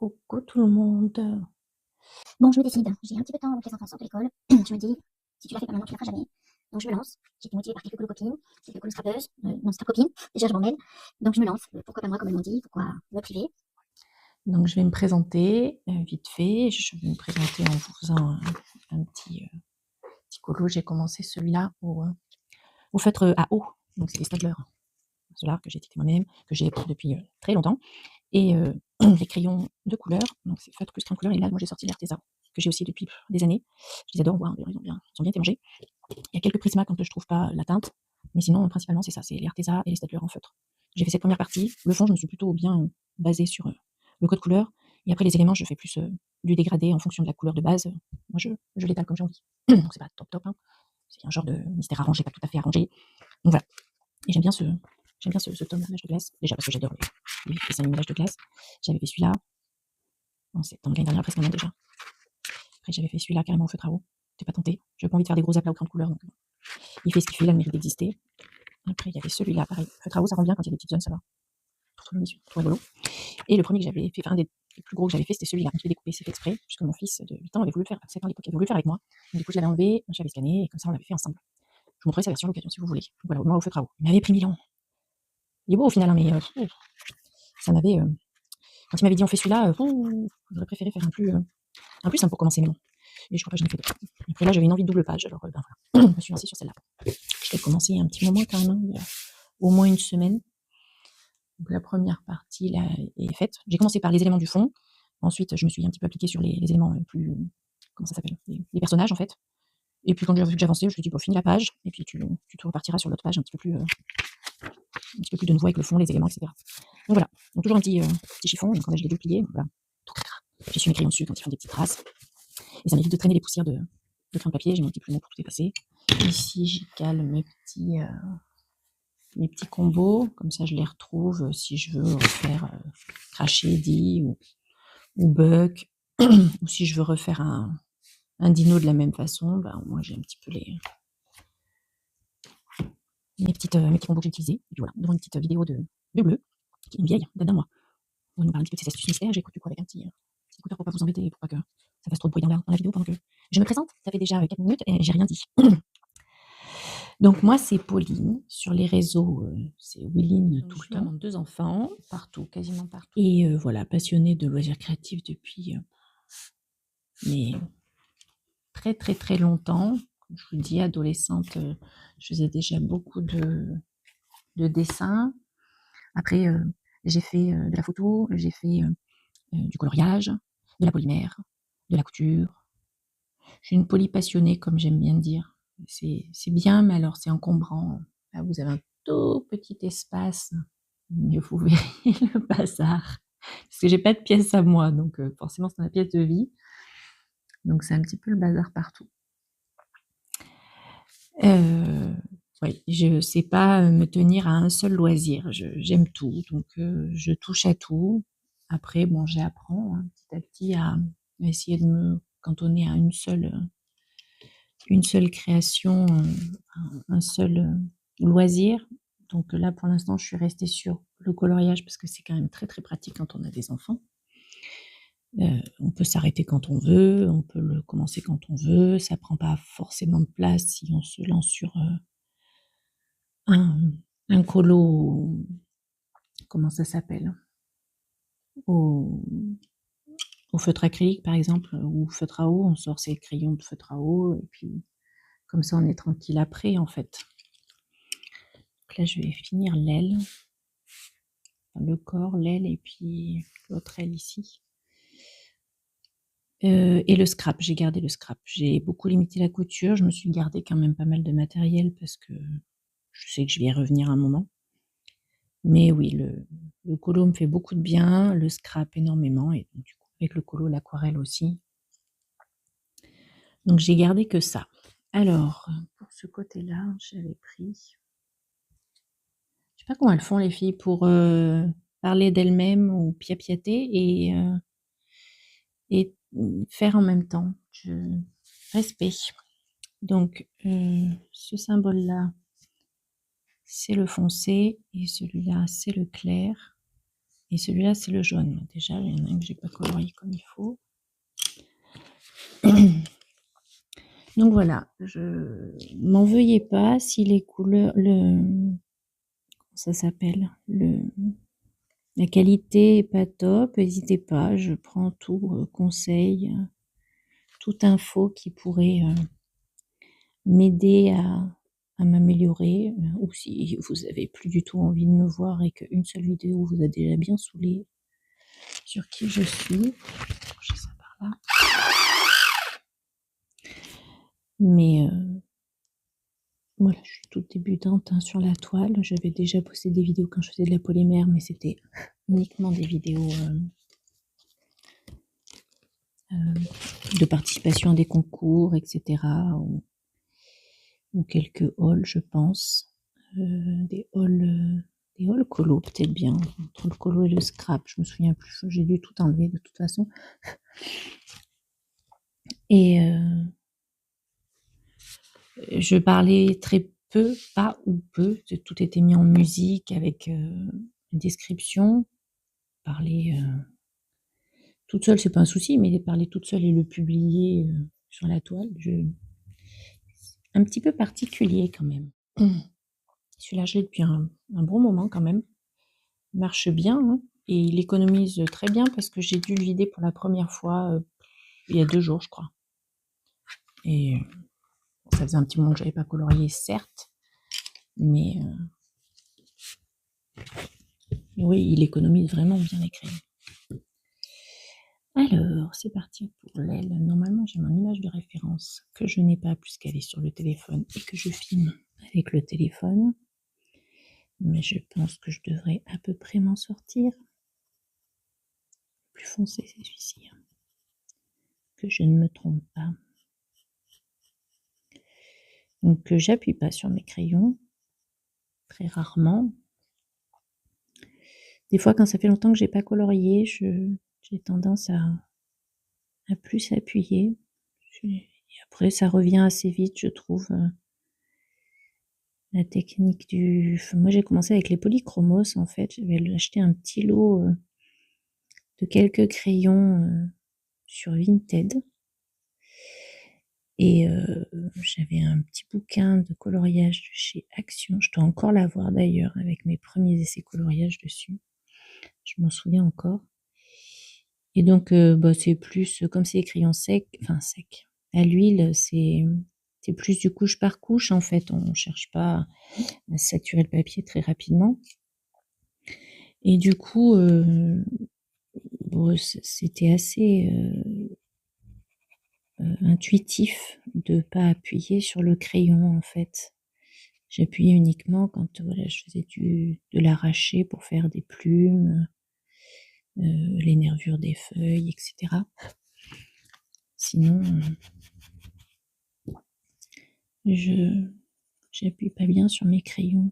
Coucou tout le monde. Bon, je me décide. J'ai un petit peu de temps avant que les enfants sortent de l'école. Je me dis, si tu l'as fait pas maintenant, tu la feras jamais. Donc je me lance. J'ai été motivée par quelques colo copines, quelques colo scrappeuses, non, scrap copines. Déjà, je m'en mêle. Donc je me lance. Pourquoi pas moi, comme elles m'ont dit? Pourquoi me priver? Donc je vais me présenter vite fait. Je vais me présenter en vous faisant un petit colo. J'ai commencé celui-là au feutre à eau. Donc c'est les Staedtler. Ceux-là que j'ai étiqueté moi-même, que j'ai depuis très longtemps. Et les crayons de couleur. Donc c'est feutre plus crayon de couleur. Et là, moi j'ai sorti l'Arteza, que j'ai aussi depuis des années. Je les adore. Wow, ils ont bien été mangés. Il y a quelques Prisma quand je trouve pas la teinte. Mais sinon, principalement, c'est ça. C'est les Arteza et les Staedtler en feutre. J'ai fait cette première partie. Le fond, je me suis plutôt bien basée sur le code couleur. Et après, les éléments, je fais plus du dégradé en fonction de la couleur de base. Moi, je l'étale comme j'ai envie. Donc, c'est pas top, hein. C'est un genre de mystère arrangé, pas tout à fait arrangé. Donc, voilà. Et j'aime bien ce tome d'image de glace. Déjà, parce que j'adore les dessins d'image de glace. J'avais fait celui-là en septembre l'année dernière, presque un an déjà. Après, j'avais fait celui-là carrément au feutre à eau. J'étais pas tentée. J'avais pas envie de faire des gros aplats au crayon de couleur. Donc, il fait ce qu'il fait, il a le mérite d'exister. Après, il y avait celui-là, pareil. Feutre à eau, ça rend bien quand il y a des petites zones, ça va. Trop rigolo. Et le premier que j'avais fait, enfin, un des plus gros que j'avais fait, c'était celui-là. Je l'ai découpé, c'est fait exprès, puisque mon fils de 8 ans avait voulu le faire, 7 ans à l'époque, il avait voulu le faire avec moi. Donc, du coup, je l'avais enlevé, j'avais scanné, et comme ça, on l'avait fait ensemble. Je vous montrerai sa version location si vous voulez. Voilà, moi, au feutre à eau. Il m'avait pris 1000 ans. Il est beau au final, hein, mais ça m'avait. Quand il m'avait dit on fait celui-là, j'aurais préféré faire un plus simple pour commencer, mais non. Et je crois pas que j'en ai fait d'autres. Après là, j'avais une envie de double page, alors ben voilà. Je me suis lancée sur celle-là. Je l'ai commencé un petit moment quand même, il y a au moins une semaine. Donc la première partie là est faite. J'ai commencé par les éléments du fond. Ensuite, je me suis un petit peu appliquée sur les éléments plus. Comment ça s'appelle, les personnages en fait. Et puis quand j'ai vu que j'avançais, je me suis dit, bon, finis la page, et puis tu te repartiras sur l'autre page un petit peu plus de nouveau avec le fond, les éléments, etc. Donc voilà. Donc toujours un petit chiffon, donc là je l'ai déplié. Voilà. J'ai su mes crayons dessus quand ils font des petites traces. Et ça m'évite de traîner les poussières de crayon de papier. J'ai mon petit plumeau pour tout effacer. Ici, j'y cale mes petits combos. Comme ça, je les retrouve si je veux refaire Crash Eddy ou Buck. Ou si je veux refaire un dino de la même façon, ben, moi j'ai un petit peu mes petits combos que j'ai utilisés. Et puis voilà, devant une petite vidéo de Bleu, qui est une vieille, date d'un mois. On va nous parler un petit peu de ses astuces mystères. J'écoute du coup avec un petit écouteur pour pas vous embêter, pour pas que ça fasse trop de bruit dans la vidéo pendant que je me présente. Ça fait déjà 4 minutes et j'ai rien dit. Donc moi, c'est Pauline. Sur les réseaux, c'est Willine tout le temps. Maman de 2 enfants, partout, quasiment partout. Et voilà, passionnée de loisirs créatifs depuis mais très très très longtemps. Comme je vous dis, adolescente, je faisais déjà beaucoup de dessins. Après, j'ai fait de la photo, j'ai fait du coloriage, de la polymère, de la couture. Je suis une polypassionnée, comme j'aime bien dire. C'est bien, mais alors c'est encombrant. Là, vous avez un tout petit espace, mais vous verrez le bazar. Parce que j'ai pas de pièce à moi, donc forcément c'est ma pièce de vie. Donc c'est un petit peu le bazar partout. Oui, je sais pas me tenir à un seul loisir. J'aime tout, donc je touche à tout. Après, bon, j'apprends hein, petit à petit à essayer de me cantonner à une seule création, un seul loisir. Donc là, pour l'instant, je suis restée sur le coloriage parce que c'est quand même très très pratique quand on a des enfants. On peut s'arrêter quand on veut, on peut le commencer quand on veut, ça prend pas forcément de place si on se lance sur un colo, comment ça s'appelle, au feutre acrylique par exemple, ou feutre à eau, on sort ses crayons de feutre à eau et puis comme ça on est tranquille après en fait. Donc là je vais finir l'aile, le corps, l'aile et puis l'autre aile ici. Et le scrap, j'ai gardé le scrap. J'ai beaucoup limité la couture, je me suis gardé quand même pas mal de matériel parce que je sais que je vais y revenir un moment. Mais oui, le colo me fait beaucoup de bien, le scrap énormément et donc du coup avec le colo, l'aquarelle aussi. Donc j'ai gardé que ça. Alors, pour ce côté-là, j'avais pris... Je sais pas comment elles font les filles pour parler d'elles-mêmes ou piapiater et faire en même temps. Respect. Donc, ce symbole-là, c'est le foncé et celui-là, c'est le clair. Et celui-là, c'est le jaune. Déjà, il y en a un que j'ai pas colorié comme il faut. Donc voilà, je m'en veuillez pas si les couleurs, ça s'appelle, la qualité est pas top, n'hésitez pas, je prends tout conseil, toute info qui pourrait m'aider à m'améliorer, ou si vous avez plus du tout envie de me voir et qu'une seule vidéo vous a déjà bien saoulé sur qui je suis, je sais par là. Mais voilà, je suis toute débutante sur la toile. J'avais déjà posté des vidéos quand je faisais de la polymère, mais c'était uniquement des vidéos de participation à des concours, etc. Ou quelques hauls, je pense. Des hauls colo, peut-être bien. Entre le colo et le scrap, je me souviens plus. J'ai dû tout enlever de toute façon. Et je parlais très peu, pas ou peu. Tout était mis en musique avec une description. Parler toute seule, c'est pas un souci, mais parler toute seule et le publier sur la toile, un petit peu particulier quand même. Celui-là, je l'ai depuis un bon moment quand même. Il marche bien, hein, et il économise très bien parce que j'ai dû le vider pour la première fois il y a 2 jours, je crois. Et ça faisait un petit moment que j'avais pas colorié, certes, mais oui, il économise vraiment bien les crayons. Alors, c'est parti pour l'aile. Normalement, j'ai mon image de référence que je n'ai pas puisqu'elle est sur le téléphone et que je filme avec le téléphone. Mais je pense que je devrais à peu près m'en sortir. Le plus foncé, c'est celui-ci. Hein. Que je ne me trompe pas. Donc, j'appuie pas sur mes crayons. Très rarement. Des fois, quand ça fait longtemps que j'ai pas colorié, j'ai tendance à plus appuyer. Et après, ça revient assez vite, je trouve. La technique du... Moi, j'ai commencé avec les polychromos, en fait. J'avais acheté un petit lot de quelques crayons sur Vinted. Et j'avais un petit bouquin de coloriage de chez Action. Je dois encore l'avoir d'ailleurs, avec mes premiers essais coloriage dessus. Je m'en souviens encore. Et donc, c'est plus, comme c'est des crayons secs, enfin secs, à l'huile, c'est plus du couche par couche, en fait. On ne cherche pas à saturer le papier très rapidement. Et du coup, c'était assez intuitif de pas appuyer sur le crayon, en fait. J'appuyais uniquement quand voilà, je faisais de l'arraché pour faire des plumes, les nervures des feuilles, etc. Sinon, j'appuie pas bien sur mes crayons.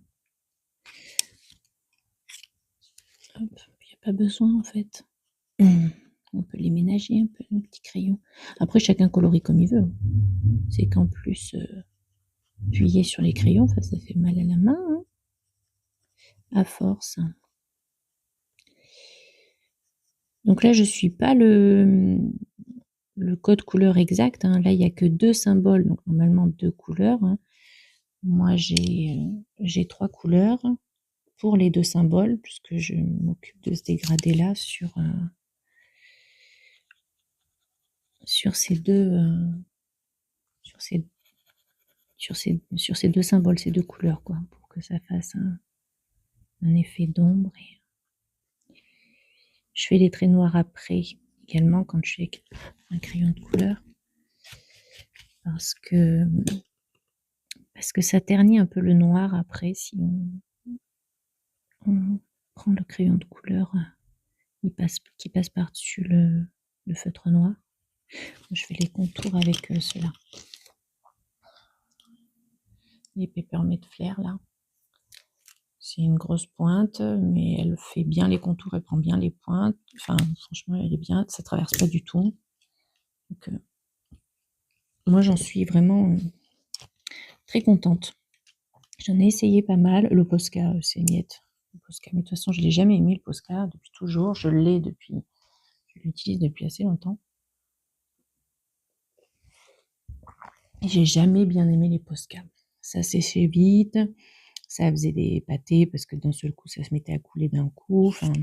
Il n'y a pas besoin en fait. On peut les ménager un peu, nos petits crayons. Après, chacun colorie comme il veut. C'est qu'en plus, appuyer sur les crayons, ça fait mal à la main, hein, à force. Donc là, je suis pas le code couleur exact. Hein. Là, il n'y a que 2 symboles, donc normalement 2 couleurs. Hein. Moi, j'ai 3 couleurs pour les 2 symboles, puisque je m'occupe de ce dégradé-là sur ces 2 sur ces 2 symboles, ces 2 couleurs, quoi, pour que ça fasse un effet d'ombre. Je fais les traits noirs après, également, quand je fais un crayon de couleur, parce que ça ternit un peu le noir après, si on prend le crayon de couleur qui passe par-dessus le feutre noir. Je fais les contours avec ceux-là. Les Peppermint Flair, là. C'est une grosse pointe, mais elle fait bien les contours, elle prend bien les pointes. Enfin, franchement, elle est bien, ça traverse pas du tout. Donc, moi, j'en suis vraiment très contente. J'en ai essayé pas mal. Le Posca, c'est miette. Le Posca. Mais de toute façon, je l'ai jamais aimé, le Posca, depuis toujours. Je l'utilise depuis assez longtemps. Et j'ai jamais bien aimé les Posca. Ça séchait vite, ça faisait des pâtés parce que d'un seul coup, ça se mettait à couler d'un coup. Enfin,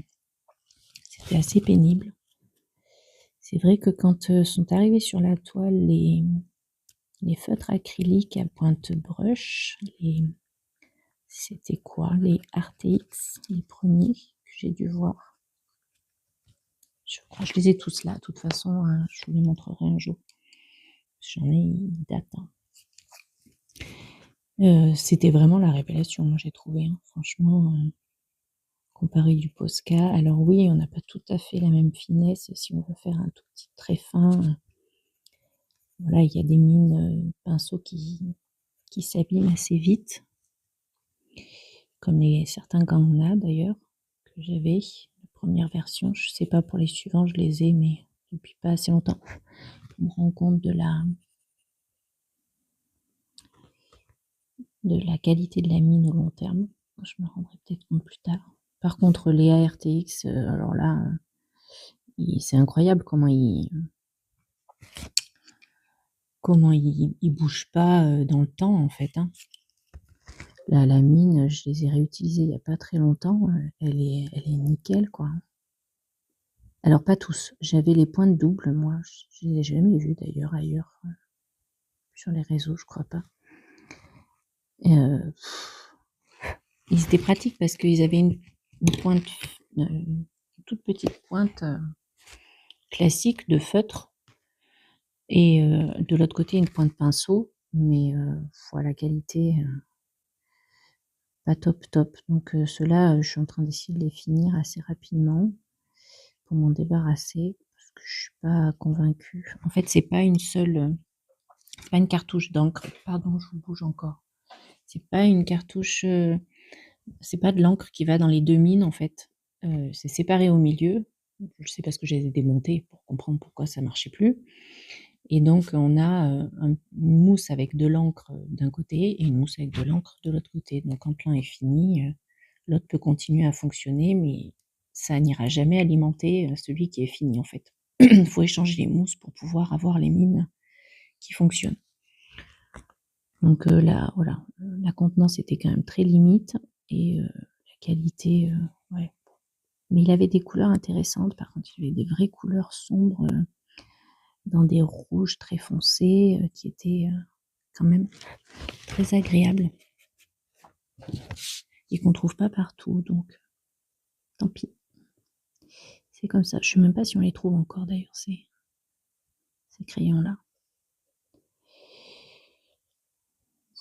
c'était assez pénible. C'est vrai que quand sont arrivés sur la toile les feutres acryliques à pointe brush, c'était quoi? Les RTX, les premiers que j'ai dû voir. Je crois que je les ai tous là. De toute façon, je vous les montrerai un jour. J'en ai une date. C'était vraiment la révélation, moi j'ai trouvé. Franchement, comparé du Posca. Alors oui, on n'a pas tout à fait la même finesse si on veut faire un tout petit trait fin. Voilà, il y a des mines pinceaux qui s'abîment assez vite, comme certains Gangna d'ailleurs, que j'avais, la première version. Je sais pas pour les suivants, je les ai, mais depuis pas assez longtemps. Je me rends compte de la qualité de la mine au long terme. Je me rendrai peut-être compte plus tard. Par contre, les ARTX, alors là, c'est incroyable comment ils bougent pas dans le temps en fait. La mine, je les ai réutilisés il n'y a pas très longtemps. Elle est nickel quoi. Alors pas tous. J'avais les pointes doubles moi. Je les ai jamais vus d'ailleurs ailleurs. Sur les réseaux, je crois pas. Ils étaient pratiques parce qu'ils avaient une pointe, une toute petite pointe classique de feutre et de l'autre côté une pointe pinceau, mais voilà, la qualité pas top. Donc ceux-là, je suis en train d'essayer de les finir assez rapidement pour m'en débarrasser parce que je suis pas convaincue. En fait, c'est pas une seule, c'est pas une cartouche d'encre. Pardon, je vous bouge encore. C'est pas une cartouche, c'est pas de l'encre qui va dans les deux mines en fait. C'est séparé au milieu. Je sais parce que je les ai démontées pour comprendre pourquoi ça marchait plus. Et donc on a une mousse avec de l'encre d'un côté et une mousse avec de l'encre de l'autre côté. Donc quand l'un est fini, l'autre peut continuer à fonctionner, mais ça n'ira jamais alimenter celui qui est fini en fait. Il faut échanger les mousses pour pouvoir avoir les mines qui fonctionnent. Donc là, voilà, la contenance était quand même très limite et la qualité, ouais. Mais il avait des couleurs intéressantes. Par contre, il avait des vraies couleurs sombres dans des rouges très foncés qui étaient quand même très agréables et qu'on trouve pas partout. Donc, tant pis. C'est comme ça. Je sais même pas si on les trouve encore d'ailleurs ces crayons-là.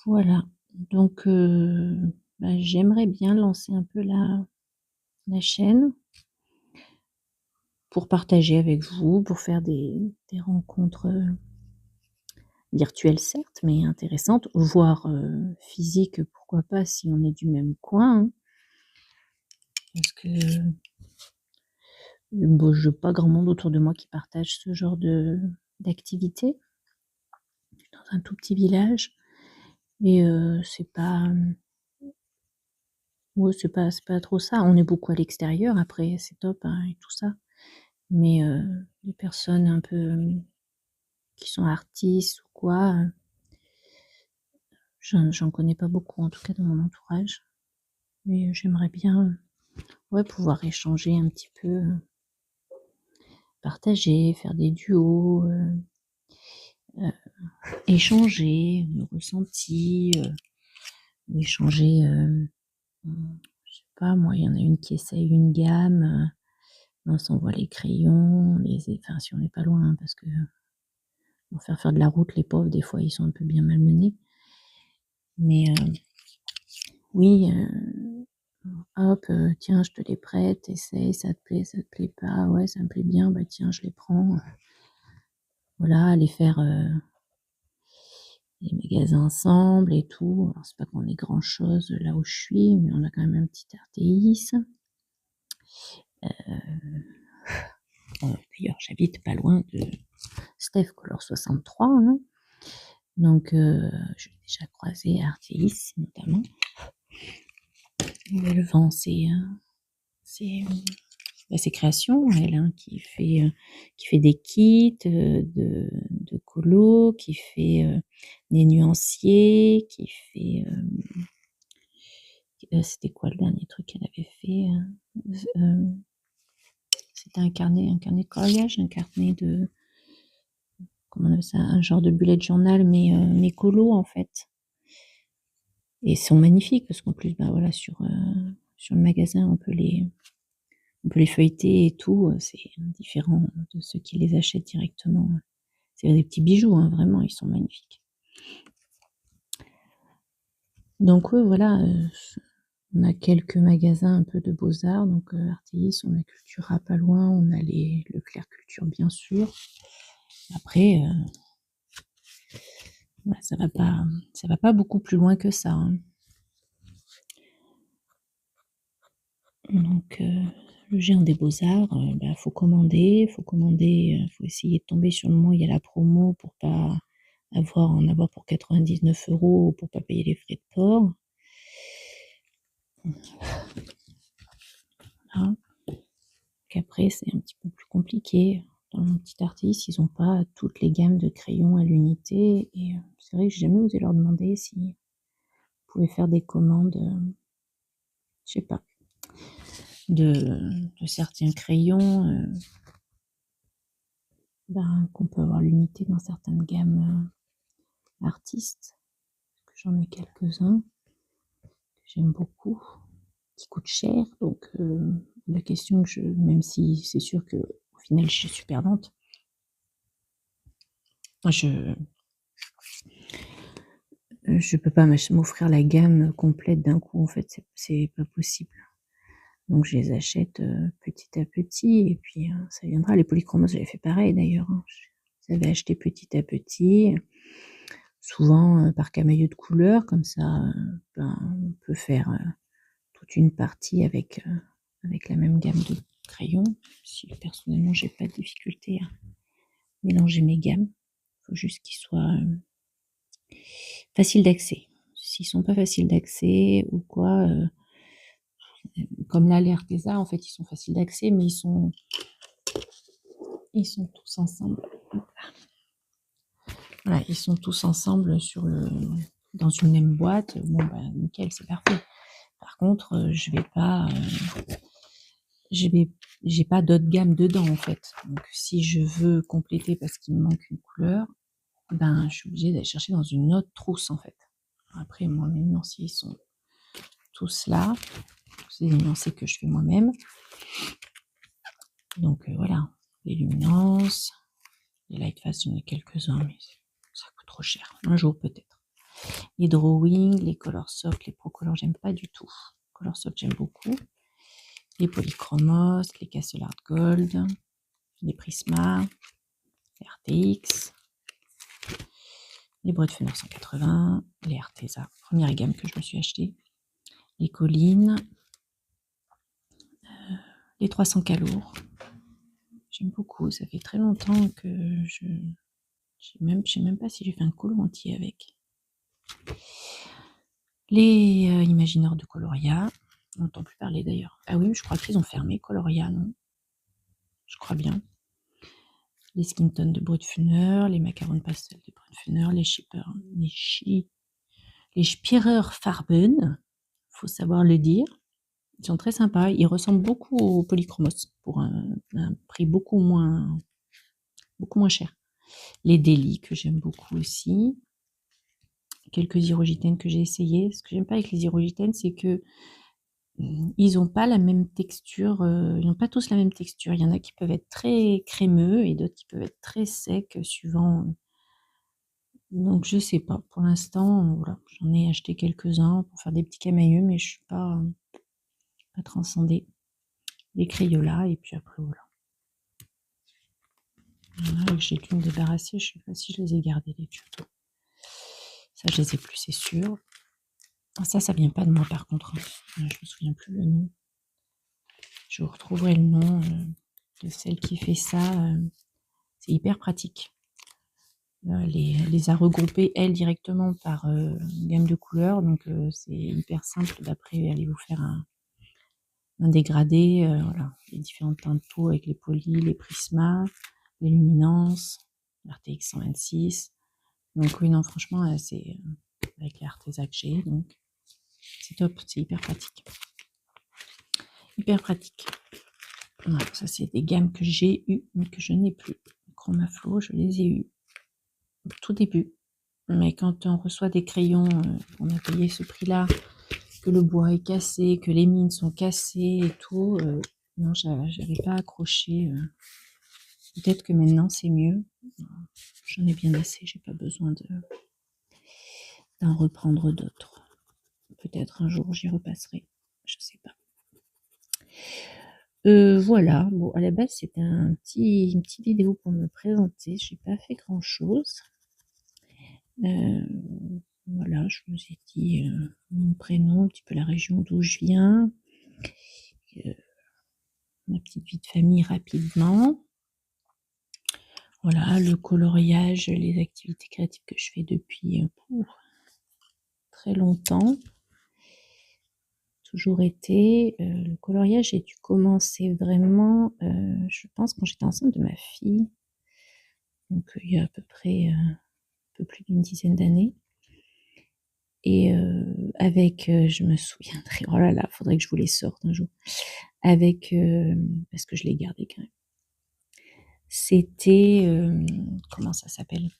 Voilà. Donc, j'aimerais bien lancer un peu la chaîne pour partager avec vous, pour faire des rencontres virtuelles certes, mais intéressantes, voire physiques, pourquoi pas si on est du même coin. Parce que bon, je n'ai pas grand monde autour de moi qui partage ce genre d'activité. Je suis dans un tout petit village et c'est pas trop ça. On est beaucoup à l'extérieur après, c'est top et tout ça. Mais des personnes un peu qui sont artistes ou quoi, j'en connais pas beaucoup, en tout cas dans mon entourage. Mais j'aimerais bien pouvoir échanger un petit peu, partager, faire des duos, échanger nos ressentis, échanger, je sais pas moi, il y en a une qui essaye une gamme, on s'envoie les crayons, enfin si on n'est pas loin, parce que pour faire de la route, les pauvres, des fois, ils sont un peu bien malmenés. Mais oui, hop, tiens, je te les prête, essaye, ça te plaît pas, ouais, ça me plaît bien, bah tiens, je les prends. Voilà, aller faire les magasins ensemble et tout. Alors, c'est pas qu'on ait grand chose là où je suis, mais on a quand même un petit RTX. D'ailleurs, j'habite pas loin de Steph Color 63. Donc, j'ai déjà croisé RTX notamment. Elle vend ses créations, elle, hein, qui fait des kits de colo, qui fait des nuanciers, qui fait... c'était quoi le dernier truc qu'elle avait fait c'était un carnet de coloriage, un carnet de... Comment on appelle ça, un genre de bullet journal, mais colo en fait. Et ils sont magnifiques parce qu'en plus, bah voilà, sur le magasin, on peut les feuilleter et tout. C'est différent de ceux qui les achètent directement. C'est des petits bijoux, hein, vraiment, ils sont magnifiques. Donc oui, voilà, on a quelques magasins un peu de beaux-arts, donc Artéis, on a Cultura pas loin, on a Leclerc Culture bien sûr. Après, ouais, ça va pas beaucoup plus loin que ça, hein. Donc le géant des beaux-arts, bah, faut commander, faut essayer de tomber sur le moment où il y a la promo pour pas en avoir pour 99 € pour pas payer les frais de port. Voilà. Qu'après, c'est un petit peu plus compliqué. Dans mon petit artiste, ils n'ont pas toutes les gammes de crayons à l'unité. Et c'est vrai que j'ai jamais osé leur demander s'ils pouvaient faire des commandes, je sais pas, de certains crayons, qu'on peut avoir l'unité dans certaines gammes artistes. Que j'en ai quelques-uns que j'aime beaucoup, qui coûtent cher. Donc la question que même si c'est sûr que au final je suis perdante, je peux pas m'offrir la gamme complète d'un coup, en fait, c'est pas possible. Donc je les achète petit à petit et puis ça viendra. Les polychromos, j'avais fait pareil d'ailleurs, hein. Je les avais achetés petit à petit, souvent par camailleux de couleurs, comme ça on peut faire toute une partie avec la même gamme de crayons. Si personnellement j'ai pas de difficulté à mélanger mes gammes, il faut juste qu'ils soient faciles d'accès. S'ils sont pas faciles d'accès ou quoi, comme là les Arteza, en fait ils sont faciles d'accès, mais ils sont tous ensemble. Voilà, ils sont tous ensemble dans une même boîte. Bon bah nickel, c'est parfait. Par contre, j'ai pas d'autres gammes dedans en fait. Donc si je veux compléter parce qu'il me manque une couleur, je suis obligée d'aller chercher dans une autre trousse en fait. Après, moi, mes nuanciers sont tous là. C'est des nuanciers que je fais moi-même. Donc voilà, les luminances, les lightfast, j'en ai quelques-uns, mais ça coûte trop cher. Un jour peut-être. Les drawing, les color soft, les pro color, j'aime pas du tout. Color soft, j'aime beaucoup. Les polychromos, les Castle Art Gold, les Prisma, les RTX, les Bredfener 180, les Arteza, première gamme que je me suis acheté, les collines, les 300 calours. J'aime beaucoup, ça fait très longtemps que je sais même pas si j'ai fait un colo entier avec. Les Imagineurs de Coloria, on n'entend plus parler d'ailleurs. Ah oui, je crois qu'ils ont fermé Coloria, non? Je crois bien. Les Skinton de Brutfuner, les macarons pastel de Brutfuner, les Spierer Farben, faut savoir le dire. Ils sont très sympas, ils ressemblent beaucoup aux Polychromos pour un prix beaucoup moins cher. Les Deli que j'aime beaucoup aussi. Quelques irogitènes que j'ai essayé. Ce que j'aime pas avec les irogitènes, c'est que ils n'ont pas la même texture, ils n'ont pas tous la même texture. Il y en a qui peuvent être très crémeux et d'autres qui peuvent être très secs suivant. Donc je sais pas. Pour l'instant, voilà, j'en ai acheté quelques-uns pour faire des petits camailleux, mais je suis pas transcendée. Les Crayolas et puis après voilà. Voilà, j'ai dû me débarrasser. Je sais pas si je les ai gardés les tutos. Ça je les ai plus, c'est sûr. Ça vient pas de moi par contre. Je me souviens plus le nom. Je retrouverai le nom de celle qui fait ça. C'est hyper pratique. les a regroupés, elles, directement par gamme de couleurs. Donc, c'est hyper simple d'après aller vous faire un dégradé. Voilà, les différentes teintes de peau avec les polis, les prismas, les luminances, l'RTX 126. Donc, oui, non, franchement, c'est avec les Arteza que j'ai. Donc, c'est top, c'est hyper pratique. Hyper pratique. Voilà, ça, c'est des gammes que j'ai eues, mais que je n'ai plus. Chromaflow, je les ai eues au tout début. Mais quand on reçoit des crayons, on a payé ce prix-là, que le bois est cassé, que les mines sont cassées et tout, non, j'avais pas accroché. Peut-être que maintenant c'est mieux. J'en ai bien assez, j'ai pas besoin d'en reprendre d'autres. Peut-être un jour j'y repasserai, je sais pas. Voilà, bon, à la base c'était une petite vidéo pour me présenter, j'ai pas fait grand chose. Voilà, je vous ai dit mon prénom, un petit peu la région d'où je viens, ma petite vie de famille rapidement. Voilà, le coloriage, les activités créatives que je fais depuis très longtemps. Toujours été. Le coloriage, j'ai dû commencer vraiment, je pense, quand j'étais enceinte de ma fille. Donc, il y a à peu près un peu plus d'une dizaine d'années. Et avec, je me souviendrai, oh là là, faudrait que je vous les sorte un jour. Avec, parce que je l'ai gardé quand même. C'était, comment ça s'appelle?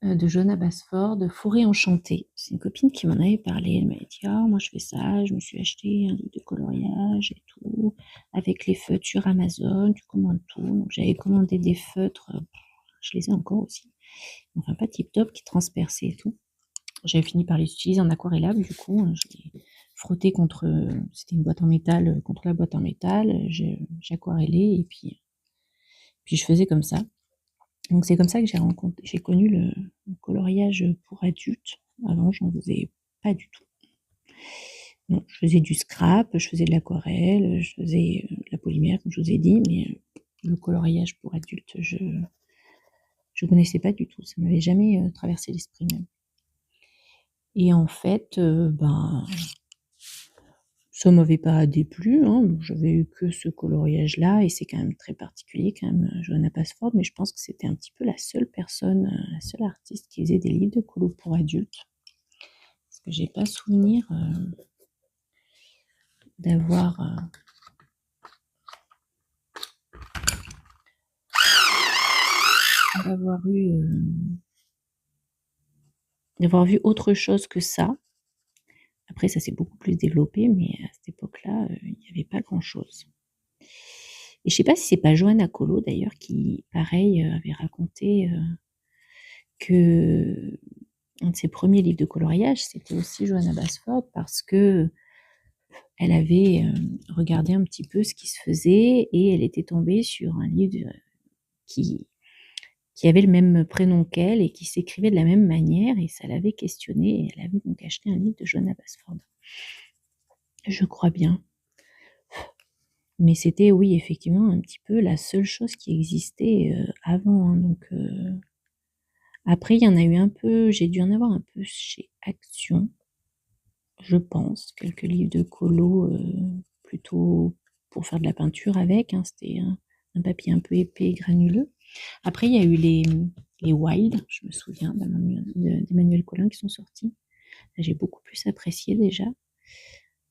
De Johanna Basford, de Forêt enchantée. C'est une copine qui m'en avait parlé. Elle m'avait dit: ah, moi je fais ça, je me suis acheté un livre de coloriage et tout, avec les feutres sur Amazon, tu commandes tout. Donc j'avais commandé des feutres, je les ai encore aussi, enfin pas tip top, qui transperçaient et tout. J'avais fini par les utiliser en aquarellable, du coup, je les frottais contre, c'était une boîte en métal, contre la boîte en métal, j'aquarellais et puis je faisais comme ça. Donc c'est comme ça que j'ai connu le coloriage pour adultes. Avant, j'en faisais pas du tout. Non, je faisais du scrap, je faisais de l'aquarelle, je faisais de la polymère, comme je vous ai dit, mais le coloriage pour adultes, je connaissais pas du tout. Ça m'avait jamais traversé l'esprit même. Et en fait, ça m'avait pas déplu, hein. J'avais eu que ce coloriage-là et c'est quand même très particulier quand même, Johanna Basford, mais je pense que c'était un petit peu la seule personne, la seule artiste qui faisait des livres de colo pour adultes. Parce que j'ai pas souvenir d'avoir vu autre chose que ça. Après, ça s'est beaucoup plus développé, mais à cette époque-là, il n'y avait pas grand-chose. Et je sais pas si c'est pas Johanna Colo d'ailleurs qui, pareil, avait raconté que un de ses premiers livres de coloriage, c'était aussi Johanna Basford parce que elle avait regardé un petit peu ce qui se faisait et elle était tombée sur un livre qui avait le même prénom qu'elle et qui s'écrivait de la même manière et ça l'avait questionnée et elle avait donc acheté un livre de Johanna Basford. Je crois bien. Mais c'était, oui, effectivement, un petit peu la seule chose qui existait avant. Hein, donc, après, il y en a eu un peu, j'ai dû en avoir un peu chez Action, je pense. Quelques livres de colo, plutôt pour faire de la peinture avec. Hein, c'était un papier un peu épais et granuleux. Après, il y a eu les Wild, je me souviens, d'Emmanuel Collin qui sont sortis. Là, j'ai beaucoup plus apprécié déjà.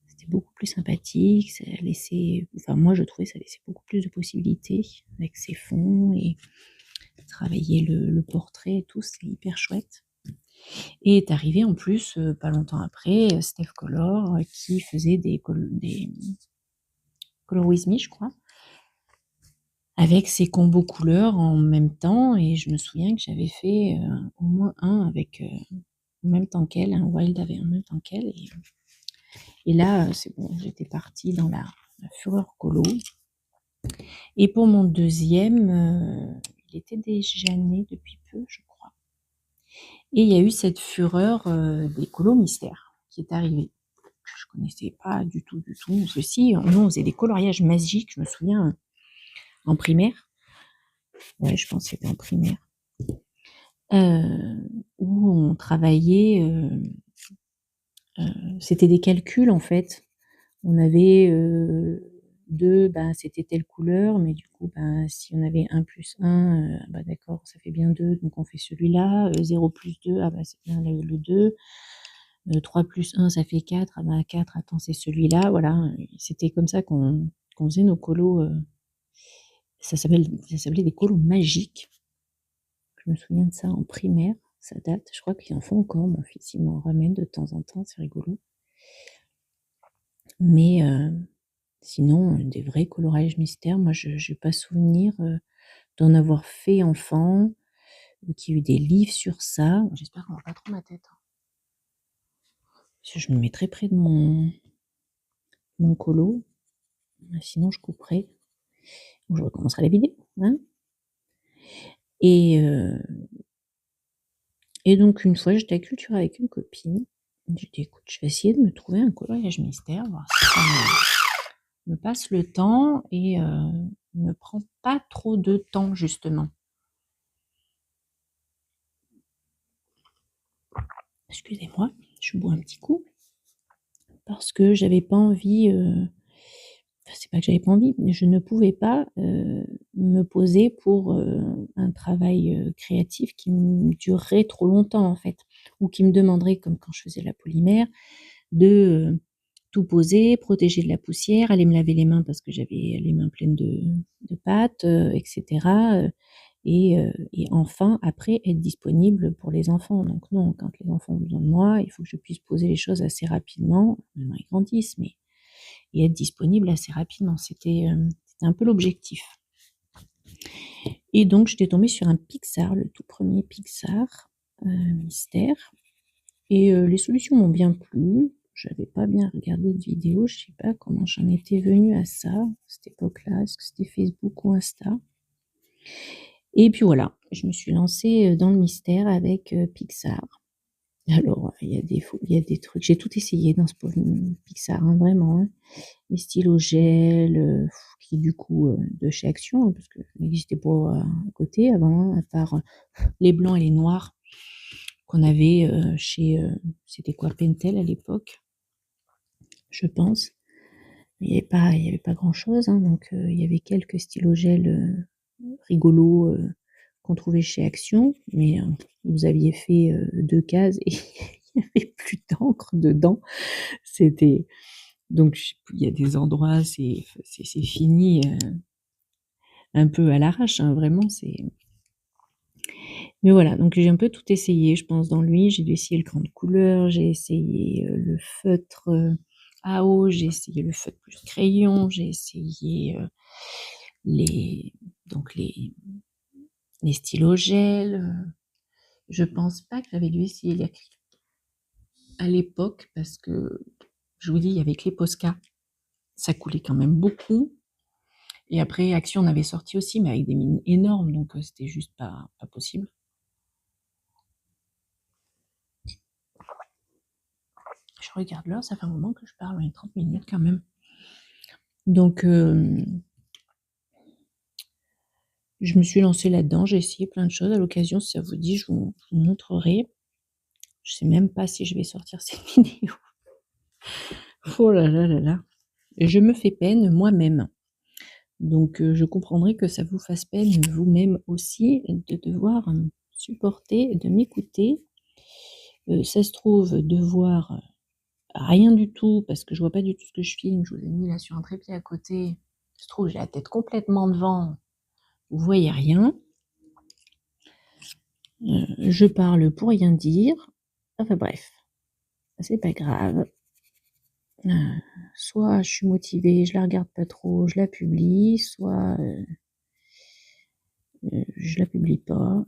C'était beaucoup plus sympathique, ça laissait, enfin moi je trouvais ça laissait beaucoup plus de possibilités avec ses fonds et travailler le portrait et tout, c'est hyper chouette. Et est arrivé en plus, pas longtemps après, Steph Color qui faisait des Color With Me, je crois, avec ses combos couleurs en même temps. Et je me souviens que j'avais fait au moins un avec en même temps qu'elle, un Wild avait en même temps qu'elle. Et là, c'est bon, j'étais partie dans la fureur colo. Et pour mon deuxième, il était déjà né depuis peu, je crois. Et il y a eu cette fureur des colos mystères qui est arrivée. Je connaissais pas du tout. Ceci, nous, on faisait des coloriages magiques, je me souviens, en primaire. Ouais, je pense que c'était en primaire. où on travaillait, c'était des calculs, en fait. On avait, 2, ben, c'était telle couleur, mais du coup, ben, si on avait 1 + 1, bah, d'accord, ça fait bien 2, donc on fait celui-là. 0 + 2, ah bah, c'est bien le 2. 3 + 1, ça fait 4. Ah bah, 4, attends, c'est celui-là, voilà. C'était comme ça qu'on faisait nos colos, ça s'appelait des colos magiques. Je me souviens de ça en primaire, ça date. Je crois qu'ils en font encore, mon fils, il m'en ramène de temps en temps, c'est rigolo. Mais sinon, des vrais coloriages mystères, moi, je j'ai pas souvenir, d'en avoir fait enfant, ou qu'il y ait eu des livres sur ça. J'espère qu'on va pas trop ma tête, hein. Parce que je me mets très près de mon colo, sinon je couperai ou je recommencerai la vidéo, hein. Et donc une fois, j'étais à Cultura avec une copine. J'ai dit: «Écoute, je vais essayer de me trouver un coloriage mystère, voir si ça me passe le temps et me prend pas trop de temps, justement». Excusez-moi, je bois un petit coup parce que j'avais pas envie, enfin, c'est pas que j'avais pas envie, mais je ne pouvais pas, me poser pour, un travail, créatif qui me durerait trop longtemps, en fait, ou qui me demanderait, comme quand je faisais la polymère, de, tout poser, protéger de la poussière, aller me laver les mains parce que j'avais les mains pleines de pâtes, et cetera, et enfin, après, être disponible pour les enfants. Donc non, quand les enfants ont besoin de moi, il faut que je puisse poser les choses assez rapidement. Maintenant, ils grandissent, mais et être disponible assez rapidement. C'était un peu l'objectif. Et donc, j'étais tombée sur un Pixar, le tout premier Pixar, mystère. Et les solutions m'ont bien plu. J'avais pas bien regardé de vidéo, je sais pas comment j'en étais venue à ça, à cette époque-là. Est-ce que c'était Facebook ou Insta? Et puis voilà, je me suis lancée, dans le mystère avec, Pixar. Alors, il y a des trucs, j'ai tout essayé dans ce pauvre Pixar, hein, vraiment, hein. Les stylos gel, qui du coup, de chez Action, hein, parce que ça n'existait pas, à côté avant, hein, à part, les blancs et les noirs qu'on avait, chez, c'était quoi? Pentel à l'époque, je pense. Il y avait pas grand-chose, hein, donc il y avait quelques stylos gel, rigolos, qu'on trouvait chez Action, mais vous aviez fait, 2 cases et il y avait plus d'encre dedans. C'était donc je sais plus, il y a des endroits, c'est fini, un peu à l'arrache, hein, vraiment, c'est mais voilà, donc j'ai un peu tout essayé, je pense, dans lui. J'ai dû essayer le crayon de couleur, j'ai essayé, le feutre, à eau, j'ai essayé le feutre plus crayon, j'ai essayé, les donc les stylos gel, je pense pas que j'avais dû essayer l'acrylique à l'époque parce que, je vous dis, avec les Posca, ça coulait quand même beaucoup et après Action en avait sorti aussi, mais avec des mines énormes, donc c'était juste pas possible. Je regarde l'heure, ça fait un moment que je parle, ouais, 30 minutes quand même. Donc je me suis lancée là-dedans, j'ai essayé plein de choses. À l'occasion, si ça vous dit, je vous montrerai. Je sais même pas si je vais sortir cette vidéo. Oh là là là là. Je me fais peine moi-même. Donc je comprendrai que ça vous fasse peine vous-même aussi de devoir, supporter, de m'écouter. Ça se trouve, de voir, rien du tout parce que je vois pas du tout ce que je filme. Je vous ai mis là sur un trépied à côté. Ça se trouve, j'ai la tête complètement devant, vous voyez rien. Je parle pour rien dire. Enfin bref, c'est pas grave. Soit je suis motivée, je la regarde pas trop, je la publie, soit, je la publie pas.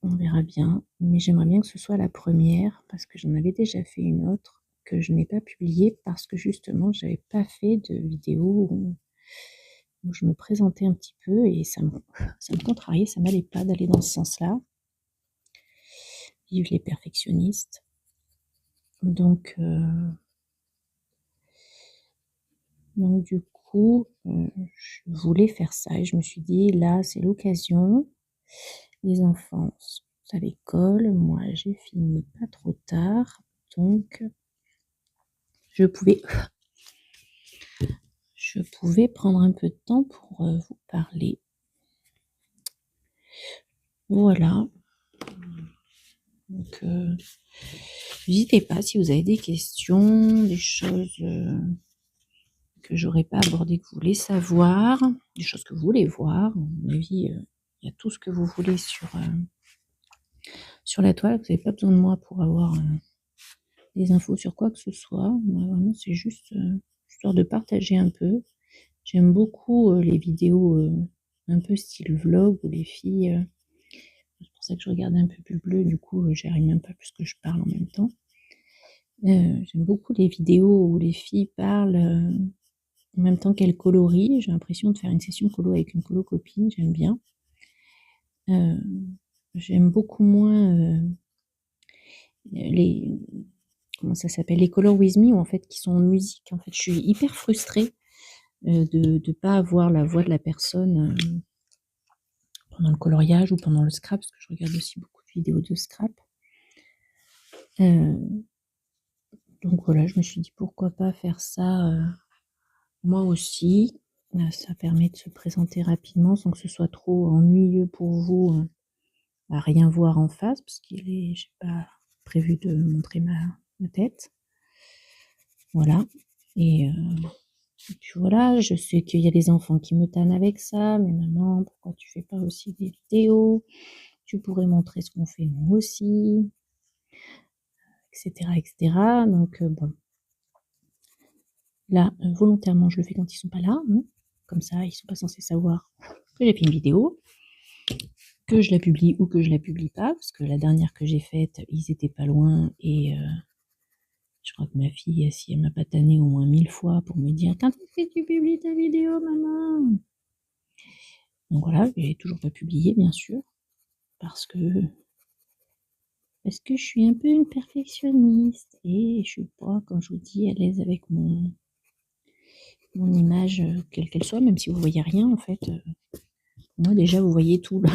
On verra bien, mais j'aimerais bien que ce soit la première parce que j'en avais déjà fait une autre que je n'ai pas publiée parce que justement j'avais pas fait de vidéo où je me présentais un petit peu et ça me contrariait, ça m'allait pas d'aller dans ce sens-là. Vive les perfectionnistes. Donc du coup, je voulais faire ça et je me suis dit: «Là, c'est l'occasion». Les enfants à l'école. Moi, j'ai fini pas trop tard, donc je pouvais prendre un peu de temps pour vous parler. Voilà. Donc, n'hésitez pas si vous avez des questions, des choses que j'aurais pas abordées que vous voulez savoir, des choses que vous voulez voir. À mon avis, il y a tout ce que vous voulez sur la toile. Vous n'avez pas besoin de moi pour avoir des infos sur quoi que ce soit. Moi, vraiment, c'est juste histoire de partager un peu. J'aime beaucoup les vidéos un peu style vlog où les filles. C'est pour ça que je regarde un peu plus bleu. Du coup, j'arrive même pas plus que je parle en même temps. J'aime beaucoup les vidéos où les filles parlent en même temps qu'elles colorient. J'ai l'impression de faire une session colo avec une colo copine. J'aime bien. J'aime beaucoup moins les comment ça s'appelle, les Color With Me, ou en fait qui sont en musique. En fait, je suis hyper frustrée de ne pas avoir la voix de la personne pendant le coloriage ou pendant le scrap, parce que je regarde aussi beaucoup de vidéos de scrap. Donc voilà, je me suis dit pourquoi pas faire ça moi aussi. Ça permet de se présenter rapidement sans que ce soit trop ennuyeux pour vous à rien voir en face, parce qu'il est, j'ai pas prévu de montrer ma tête. Voilà. Et puis voilà, je sais qu'il y a des enfants qui me tannent avec ça, mais maman, pourquoi tu fais pas aussi des vidéos? Tu pourrais montrer ce qu'on fait nous aussi, etc., etc. Donc bon, là, volontairement, je le fais quand ils sont pas là, hein. Comme ça, ils sont pas censés savoir que j'ai fait une vidéo, que je la publie ou que je la publie pas, parce que la dernière que j'ai faite, ils étaient pas loin et je crois que ma fille, si elle m'a pas tanné au moins 1000 fois pour me dire quand est-ce que tu publies ta vidéo, maman? Donc voilà, j'ai toujours pas publié, bien sûr, parce que je suis un peu une perfectionniste et je suis pas, comme je vous dis, à l'aise avec mon image, quelle qu'elle soit, même si vous voyez rien en fait. Moi déjà vous voyez tout là.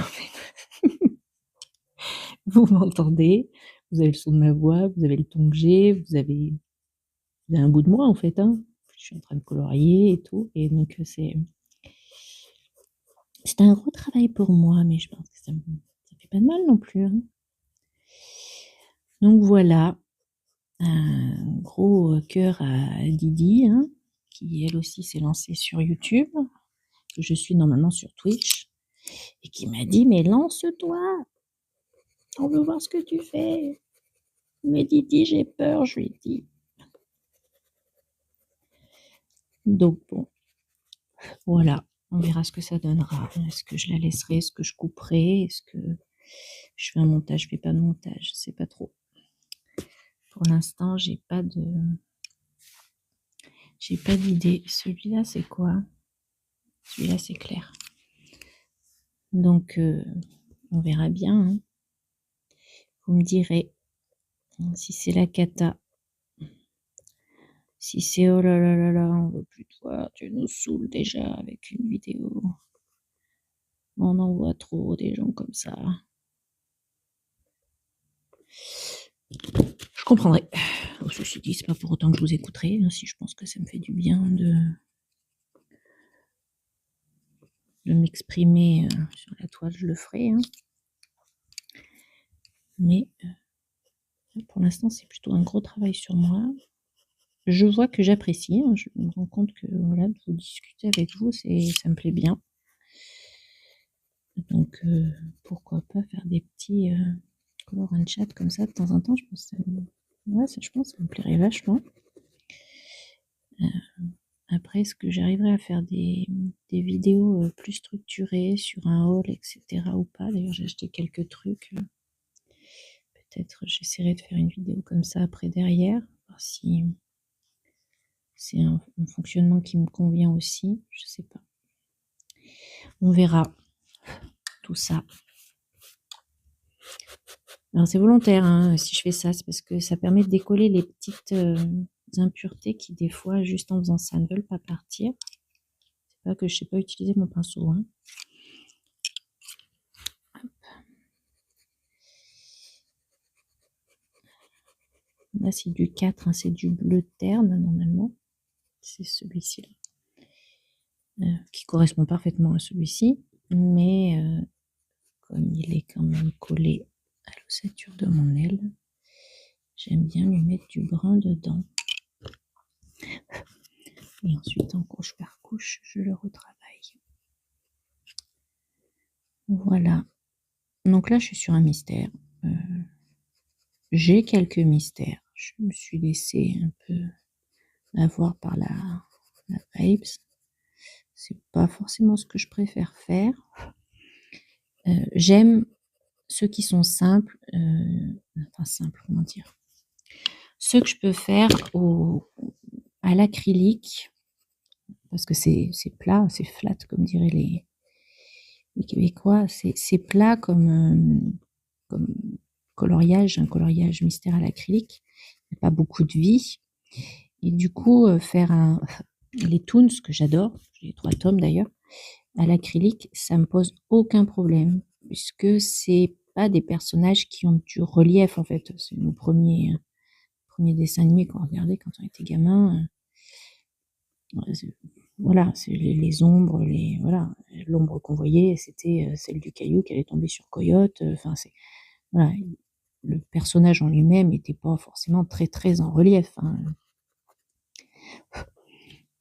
Vous m'entendez, vous avez le son de ma voix, vous avez le ton que j'ai, vous avez un bout de moi en fait, hein. Je suis en train de colorier et tout, et donc c'est un gros travail pour moi, mais je pense que ça fait pas de mal non plus, hein. Donc voilà, un gros cœur à Didi, hein, qui elle aussi s'est lancée sur YouTube, que je suis normalement sur Twitch, et qui m'a dit mais lance-toi, on veut voir ce que tu fais. Mais Didi, j'ai peur, je lui ai dit. Donc bon, voilà, on verra ce que ça donnera. Est-ce que je la laisserai, est-ce que je couperai, est-ce que je fais un montage, je fais pas de montage, je sais pas trop. Pour l'instant, j'ai pas d'idée. Celui-là, c'est quoi? Celui-là, c'est clair. Donc, on verra bien, hein. Vous me direz si c'est la cata. Si c'est oh là là là là, on veut plus te voir, tu nous saoules déjà avec une vidéo. On en voit trop des gens comme ça. Je comprendrai. Ceci dit, c'est pas pour autant que je vous écouterai. Hein, si je pense que ça me fait du bien de m'exprimer sur la toile, je le ferai. Hein. Mais pour l'instant, c'est plutôt un gros travail sur moi. Je vois que j'apprécie. Hein, je me rends compte que voilà, de vous discuter avec vous, ça me plaît bien. Donc, pourquoi pas faire des petits color and chat comme ça de temps en temps. Je pense que ça me plairait vachement. Après, est-ce que j'arriverai à faire des vidéos plus structurées sur un haul, etc. ou pas? D'ailleurs, j'ai acheté quelques trucs. Peut-être j'essaierai de faire une vidéo comme ça après derrière, voir si c'est un fonctionnement qui me convient aussi. Je sais pas. On verra tout ça. Alors c'est volontaire, hein, si je fais ça, c'est parce que ça permet de décoller les petites impuretés qui, des fois, juste en faisant ça, ne veulent pas partir. C'est pas que je sais pas utiliser mon pinceau, hein. là c'est du 4, hein, c'est du bleu terne normalement. C'est celui-ci là, qui correspond parfaitement à celui-ci, mais comme il est quand même collé à l'ossature de mon aile, j'aime bien lui mettre du brun dedans. Et ensuite, en couche par couche, je le retravaille. Voilà. Donc là, je suis sur un mystère. J'ai quelques mystères. Je me suis laissée un peu avoir par la vibes. C'est pas forcément ce que je préfère faire. J'aime ceux qui sont simples, enfin simples, comment dire. Ceux que je peux faire à l'acrylique, parce que c'est plat, c'est flat, comme diraient les Québécois. C'est plat comme coloriage, un coloriage mystère à l'acrylique. Il n'y a pas beaucoup de vie. Et du coup, faire les toons, que j'adore, j'ai 3 tomes d'ailleurs, à l'acrylique, ça me pose aucun problème, puisque c'est pas des personnages qui ont du relief en fait. C'est nos premiers dessins animés qu'on regardait quand on était gamin. Voilà, c'est les ombres, voilà, l'ombre qu'on voyait, c'était celle du caillou qui allait tomber sur Coyote. Enfin, voilà, le personnage en lui-même n'était pas forcément très très en relief. Hein.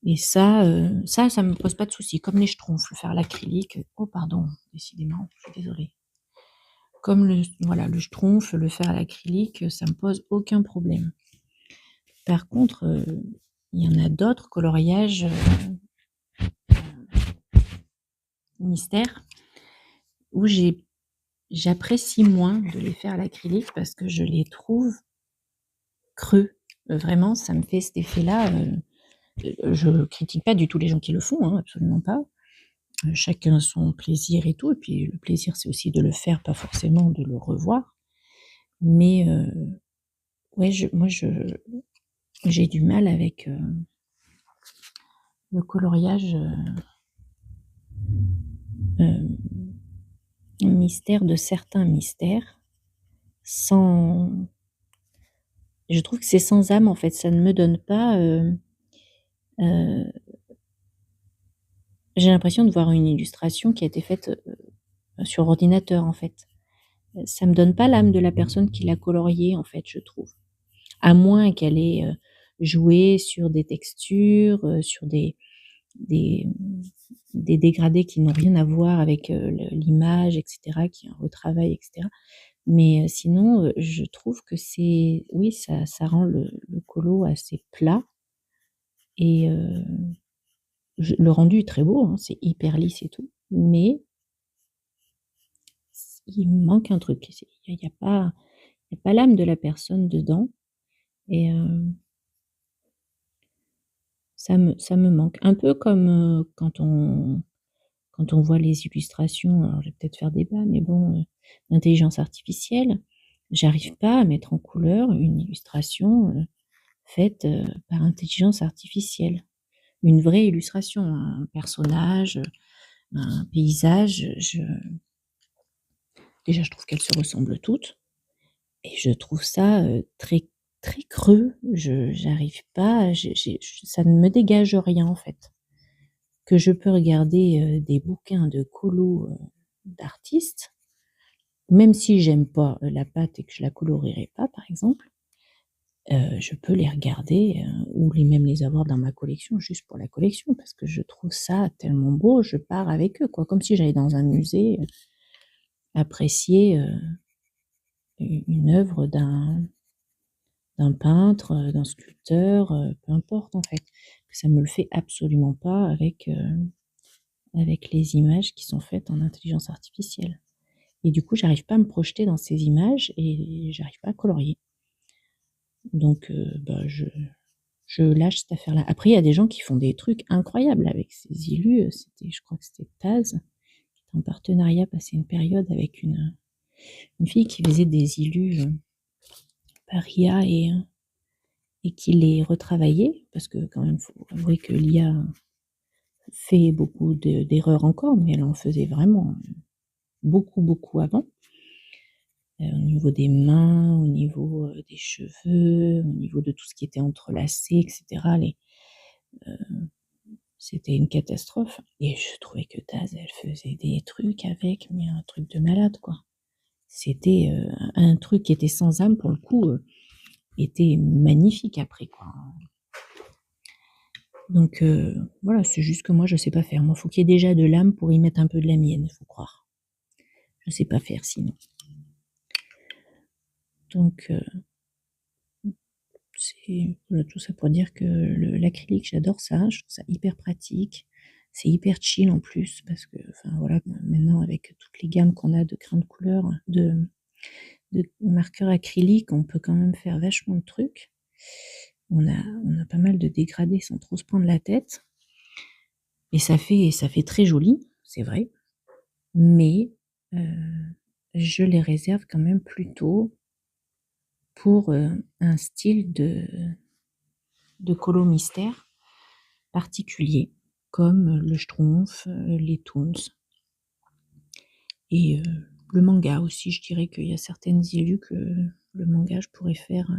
Et ça me pose pas de soucis. Comme les schtroumpfs, le faire à l'acrylique. Oh pardon, décidément, je suis désolée. Comme le schtroumpf, le faire à l'acrylique, ça me pose aucun problème. Par contre, il y en a d'autres coloriages mystères où j'apprécie moins de les faire à l'acrylique parce que je les trouve creux. Vraiment, ça me fait cet effet-là. Je critique pas du tout les gens qui le font, hein, absolument pas. Chacun son plaisir et tout. Et puis le plaisir, c'est aussi de le faire, pas forcément de le revoir. Mais ouais, moi, j'ai du mal avec le coloriage mystère de certains mystères. Je trouve que c'est sans âme, en fait. Ça ne me donne pas... j'ai l'impression de voir une illustration qui a été faite sur ordinateur, en fait. Ça me donne pas l'âme de la personne qui l'a coloriée, en fait, je trouve. À moins qu'elle ait joué sur des textures, sur des dégradés qui n'ont rien à voir avec l'image, etc., qui est un retravail, etc. Mais sinon, je trouve que oui, ça rend le colo assez plat. Et le rendu est très beau, hein, c'est hyper lisse et tout. Mais il manque un truc. Il n'y a pas l'âme de la personne dedans. Et ça me manque. Un peu comme quand on voit les illustrations, alors je vais peut-être faire débat, mais bon, l'intelligence artificielle, j'arrive pas à mettre en couleur une illustration faite par intelligence artificielle. Une vraie illustration, un personnage, un paysage. Déjà, je trouve qu'elles se ressemblent toutes, et je trouve ça très très creux. J'arrive pas, ça ne me dégage rien en fait. Que je peux regarder des bouquins de colo d'artistes, même si j'aime pas la pâte et que je la colorierai pas, par exemple, je peux les regarder ou même les avoir dans ma collection juste pour la collection parce que je trouve ça tellement beau, je pars avec eux, quoi, comme si j'allais dans un musée apprécier une œuvre d'un peintre, d'un sculpteur, peu importe en fait. Ça me le fait absolument pas avec les images qui sont faites en intelligence artificielle. Et du coup, j'arrive pas à me projeter dans ces images et j'arrive pas à colorier. Donc, je lâche cette affaire-là. Après, il y a des gens qui font des trucs incroyables avec ces illus. Je crois que c'était Taz, qui était en partenariat, passé une période avec une fille qui faisait des illus par IA et qui les retravaillait, parce que quand même, faut avouer que l'IA fait beaucoup d'erreurs encore, mais elle en faisait vraiment beaucoup, beaucoup avant. au niveau des mains, au niveau des cheveux, au niveau de tout ce qui était entrelacé, etc. C'était une catastrophe. Et je trouvais que Taz, elle faisait des trucs avec, mais un truc de malade, quoi. C'était un truc qui était sans âme, pour le coup, était magnifique après, quoi. Donc voilà, c'est juste que moi, je sais pas faire. Moi, faut qu'il y ait déjà de l'âme pour y mettre un peu de la mienne, faut croire. Je sais pas faire sinon. Donc c'est voilà, tout ça pour dire que l'acrylique, j'adore ça. Je trouve ça hyper pratique. C'est hyper chill en plus parce que, enfin voilà, maintenant avec toutes les gammes qu'on a de crayons de couleur, de marqueurs acryliques, on peut quand même faire vachement de trucs. On a pas mal de dégradés sans trop se prendre la tête. Et ça fait très joli, c'est vrai. Mais je les réserve quand même plutôt pour un style de colo mystère particulier, comme le Schtroumpf, les Toons. Et le manga aussi, je dirais qu'il y a certaines illus que le manga, je pourrais faire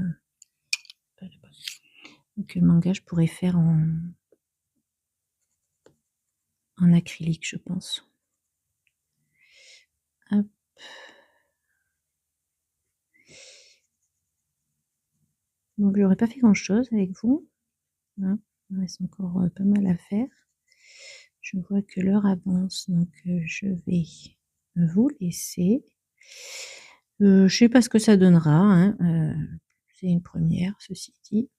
en acrylique, je pense. Hop. Donc j'aurais pas fait grand chose avec vous. Hein, il reste encore pas mal à faire. Je vois que l'heure avance, donc je vais vous laisser. Je sais pas ce que ça donnera, hein, c'est une première, ceci dit.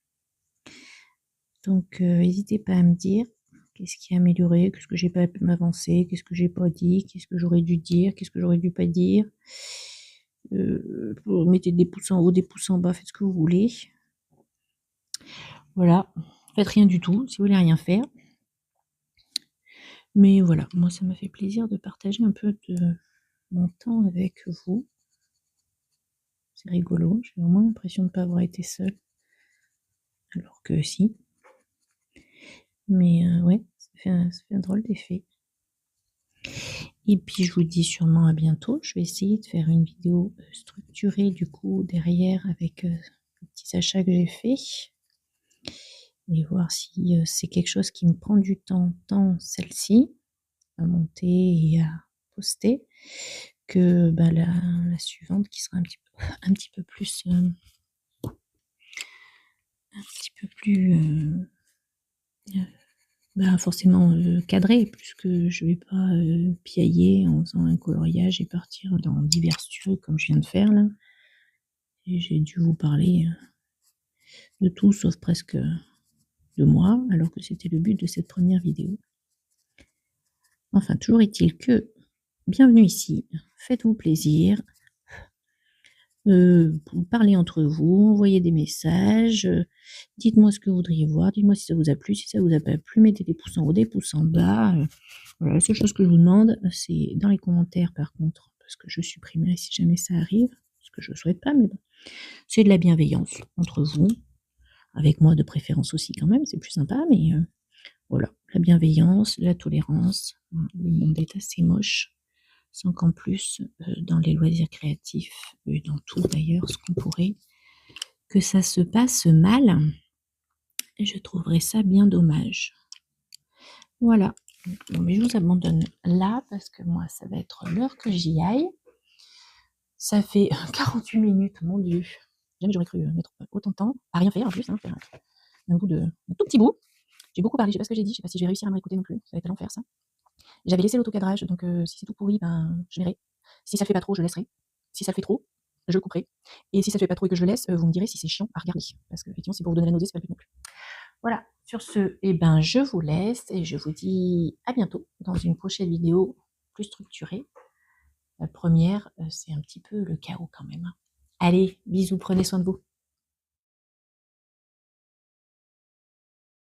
Donc n'hésitez pas à me dire qu'est-ce qui a amélioré, qu'est-ce que j'ai pas pu m'avancer, qu'est-ce que j'ai pas dit, qu'est-ce que j'aurais dû dire, qu'est-ce que j'aurais dû pas dire. Mettez des pouces en haut, des pouces en bas, faites ce que vous voulez. Voilà, faites rien du tout si vous voulez rien faire. Mais voilà, moi ça m'a fait plaisir de partager un peu de mon temps avec vous. C'est rigolo, j'ai vraiment l'impression de ne pas avoir été seule. Alors que si. Mais ouais, ça fait un drôle d'effet. Et puis je vous dis sûrement à bientôt. Je vais essayer de faire une vidéo structurée du coup derrière avec les petits achats que j'ai faits. Et voir si c'est quelque chose qui me prend du temps, tant celle-ci, à monter et à poster, que la suivante qui sera un petit peu plus forcément cadré, puisque je vais pas piailler en faisant un coloriage et partir dans divers tueux comme je viens de faire là. Et j'ai dû vous parler de tout sauf presque de moi, alors que c'était le but de cette première vidéo. Enfin, toujours est-il que bienvenue ici, faites-vous plaisir, parlez entre vous, envoyez des messages, dites-moi ce que vous voudriez voir, dites-moi si ça vous a plu, si ça vous a pas plu, mettez des pouces en haut, des pouces en bas. Voilà, la seule chose que je vous demande, c'est dans les commentaires par contre, parce que je supprimerai si jamais ça arrive, ce que je ne souhaite pas, mais bon, c'est de la bienveillance entre vous, avec moi de préférence aussi quand même, c'est plus sympa, mais voilà, la bienveillance, la tolérance, le monde est assez moche. Sans qu'en plus, dans les loisirs créatifs, et dans tout d'ailleurs, ce qu'on pourrait, que ça se passe mal, je trouverais ça bien dommage. Voilà, mais je vous abandonne là, parce que moi, ça va être l'heure que j'y aille. Ça fait 48 minutes, mon Dieu. Jamais j'aurais cru mettre autant de temps à rien faire, en plus, hein, faire un tout petit bout. J'ai beaucoup parlé, je sais pas ce que j'ai dit, je sais pas si je vais réussir à me réécouter non plus, ça va être à l'enfer ça. J'avais laissé l'autocadrage, donc si c'est tout pourri, je verrai. Si ça le fait pas trop, je laisserai. Si ça le fait trop, je le couperai. Et si ça le fait pas trop et que je le laisse, vous me direz si c'est chiant à regarder. Parce que effectivement, c'est pour vous donner la nausée, c'est pas le but non plus. Voilà, sur ce, je vous laisse et je vous dis à bientôt dans une prochaine vidéo plus structurée. La première, c'est un petit peu le chaos quand même. Allez, bisous, prenez soin de vous.